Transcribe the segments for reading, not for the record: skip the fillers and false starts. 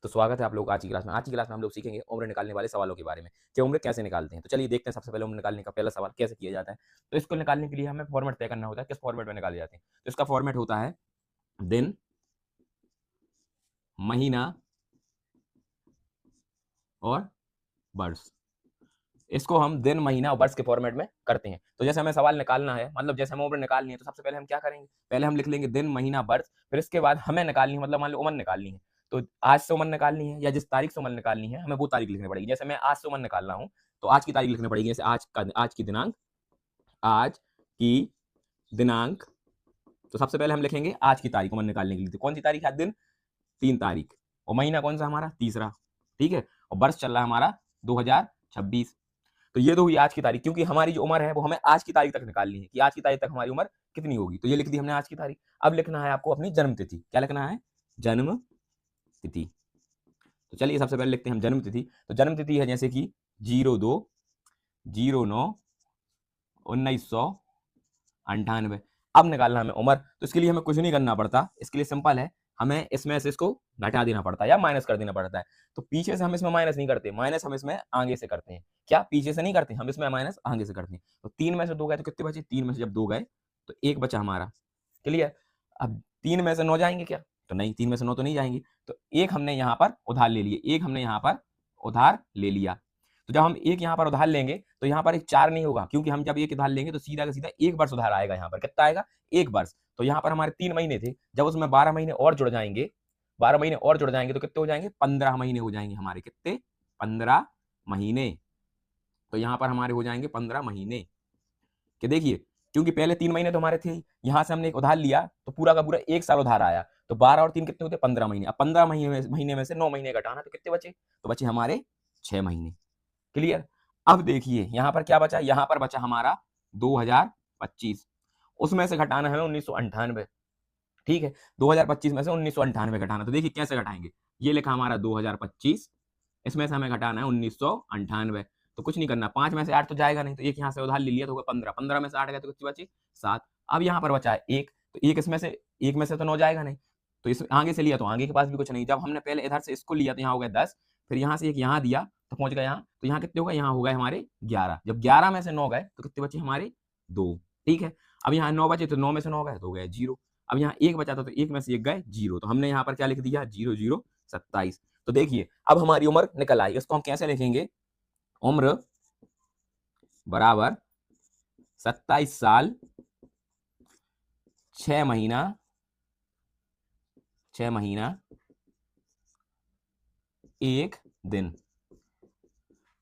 तो स्वागत है आप लोग आज की क्लास में। आज की क्लास में हम लोग सीखेंगे उम्र निकालने वाले सवालों के बारे में कि उम्र कैसे निकालते हैं। तो चलिए देखते हैं सबसे पहले उम्र निकालने का पहला सवाल कैसे किया जाता है। तो इसको निकालने के लिए हमें फॉर्मेट तय करना होता है, किस फॉर्मेट में निकाले जाते हैं। तो इसका फॉर्मेट होता है दिन, महीना और वर्ष। इसको हम दिन, महीना और वर्ष के फॉर्मेट में करते हैं। तो जैसे हमें सवाल निकालना है, मतलब जैसे हमें उम्र निकालनी है, तो सबसे पहले हम क्या करेंगे, पहले हम लिख लेंगे दिन, महीना, वर्ष। फिर इसके बाद हमें निकालनी है, मतलब मान लो उम्र निकालनी है, तो आज से उम्र निकालनी है या जिस तारीख से उम्र निकालनी है हमें वो तारीख लिखनी पड़ेगी। जैसे मैं आज से उम्र निकाल रहा हूँ तो आज की तारीख लिखनी पड़ेगी। जैसे आज की दिनांक, आज की दिनांक। तो सबसे पहले हम लिखेंगे आज की तारीख उम्र निकालने के लिए। तो कौन सी तारीख है? दिन, 3 तारीख। और महीना कौन सा हमारा? तीसरा। ठीक है। और वर्ष चल रहा है हमारा 2026। तो ये तो हुई आज की तारीख, क्योंकि हमारी जो उम्र है वो हमें आज की तारीख तक निकालनी है कि आज की तारीख तक हमारी उम्र कितनी होगी। तो ये लिख दी हमने आज की तारीख। अब लिखना है आपको अपनी जन्म तिथि। क्या लिखना है? जन्म तिथि। तो चलिए सबसे पहले लिखते हैं हम जन्म तिथि। तो जन्म तिथि है जैसे कि 02/09/1998। अब निकालना हमें उम्र। तो इसके लिए हमें कुछ नहीं करना पड़ता, इसके लिए सिंपल है, हमें इसमें से इसको घटा देना पड़ता है या माइनस कर देना पड़ता है। तो पीछे से हम इसमें माइनस नहीं करते, माइनस हम इसमें आगे से करते हैं। क्या? पीछे से नहीं करते, हम इसमें माइनस आगे से करते हैं। तो 3 में से 2 गए तो कितने बचे? 3 में से जब 2 गए तो 1 बचा हमारा। क्लियर? अब 3 में से 9 जाएंगे क्या? तो नहीं, 3 में से 9 तो नहीं जाएंगे। तो एक हमने यहाँ पर उधार ले लिए, एक हमने यहाँ पर उधार ले लिया। तो जब हम एक यहाँ पर उधार लेंगे तो यहाँ पर एक 4 नहीं होगा, क्योंकि हम जब एक उधार लेंगे तो सीधा का सीधा 1 वर्ष उधार आएगा। यहाँ पर कितना आएगा? 1 वर्ष। तो यहाँ पर हमारे 3 महीने थे, जब उसमें 12 महीने और जुड़ जाएंगे, 12 महीने और जुड़ जाएंगे तो कितने हो जाएंगे? 15 महीने हो जाएंगे हमारे। कितने? 15 महीने। तो यहाँ पर हमारे हो जाएंगे 15 महीने। कि देखिए, क्योंकि पहले 3 महीने तो हमारे थे ही, यहाँ से हमने एक उधार लिया तो पूरा का पूरा 1 साल उधार आया। तो 12 और 3 कितने होते? 15 महीने। अब 15 महीने में से 9 महीने घटाना, तो कितने बचे? तो बचे हमारे 6 महीने। क्लियर? अब देखिए यहाँ पर क्या बचा? यहाँ पर बचा हमारा 2025। उसमें से घटाना है 1998। ठीक है। 2025 में से 1998 घटाना। तो देखिए कैसे घटाएंगे। ये लिखा हमारा 2025, इसमें से हमें घटाना है 1998। तो कुछ नहीं करना, 5 में से 8 तो जाएगा नहीं, तो एक यहाँ से उधार ले लिया तो होगा 15, 15 में से 8 गए तो कितनी बची? 7। अब यहाँ पर बचा है 1, तो एक में से तो 9 जाएगा नहीं, तो इस आगे से लिया तो आगे के पास भी कुछ नहीं। जब हमने पहले इधर से इसको लिया तो यहाँ हो गया 10, फिर यहाँ से एक यहाँ दिया तो पहुंच गया यहाँ, तो यहाँ कितने हो गए? यहाँ हो गए हमारे 11। जब 11 में से 9 गए तो कितने बचे हमारे? 2। ठीक है। अब यहाँ 9 बचे तो 9 में से 9 गए तो हो गए 0। अब यहाँ 1 बचा था तो 1 में से 1 गए 0, तो हमने यहाँ पर क्या लिख दिया? 0027। तो देखिए अब हमारी उम्र निकल आई। इसको हम कैसे लिखेंगे? उम्र बराबर 27 साल 6 महीना 1 दिन।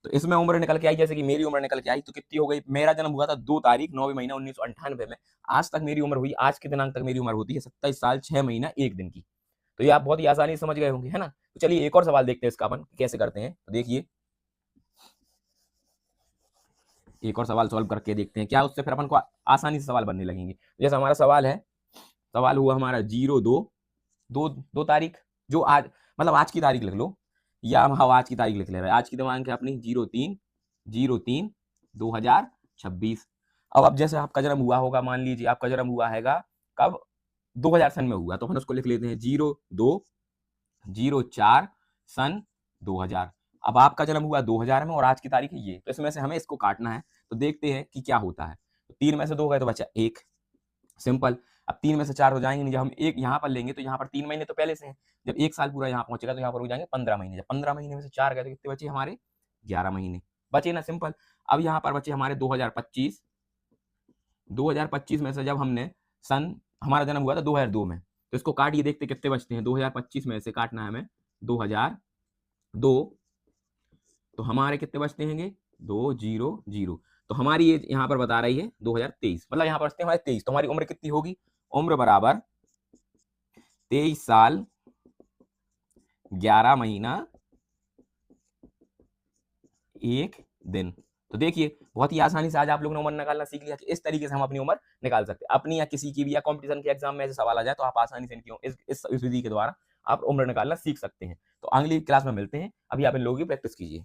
तो इसमें उम्र निकल के आई, जैसे कि मेरी उम्र निकल के आई तो कितनी हो गई? मेरा जन्म हुआ था 2 तारीख 9वें महीना 1998 में। आज तक मेरी उम्र हुई, आज के दिनांक तक मेरी उम्र होती है 27 साल 6 महीना 1 दिन की। तो ये आप बहुत ही आसानी से समझ गए होंगे, है ना? तो चलिए एक और सवाल देखते हैं इसका अपन कैसे करते हैं। तो देखिए एक और सवाल सॉल्व करके देखते हैं क्या उससे फिर अपन को आसानी से सवाल बनने लगेंगे। जैसे हमारा सवाल है, सवाल हुआ हमारा 02/2 जो आज, मतलब आज की तारीख लिख लो, या हम आज की तारीख लिख ले रहे हैं। आज की दिमाग है अपनी 03/03/2026। अब जैसे आपका जन्म हुआ होगा, मान लीजिए आपका जन्म हुआ हैगा कब? 2000 सन में हुआ, तो हम उसको लिख लेते हैं 02/04 सन 2000। अब आपका जन्म हुआ 2000 में और आज की तारीख है ये, तो इसमें से हमें इसको काटना है। तो देखते हैं कि क्या होता है। तो 3 में से 2 गए तो बचा 1, सिंपल। अब 3 में से 4 हो जाएंगे नहीं, जब हम एक यहाँ पर लेंगे तो यहाँ पर 3 महीने तो पहले से हैं। जब 1 साल पूरा यहाँ पहुंचेगा तो यहाँ पर हो जाएंगे 15 महीने। जब 15 महीने में से 4 गए तो कितने बचे हमारे? 11 महीने बचे ना, सिंपल। अब यहाँ पर बचे हमारे 2025। 2025 में से जब हमने सन, हमारा जन्म हुआ था 2002 में, तो इसको काटिए, देखते कितने बचते हैं। 2025 में से काटना है हमें 2002, तो हमारे कितने बचते हैं? 200। तो हमारी एज यहाँ पर बता रही है 2023, मतलब यहाँ पर बचते हैं हमारे 23। तो हमारी उम्र कितनी होगी? उम्र बराबर 23 साल 11 महीना 1 दिन। तो देखिए बहुत ही आसानी से आज आप लोगों ने उम्र निकालना सीख लिया कि इस तरीके से हम अपनी उम्र निकाल सकते हैं। अपनी या किसी की भी, या कंपटीशन के एग्जाम में ऐसे सवाल आ जाए तो आप आसानी से इनकी इस विधि के द्वारा आप उम्र निकालना सीख सकते हैं। तो अगली क्लास में मिलते हैं, अभी आप इन लोगों की प्रैक्टिस कीजिए।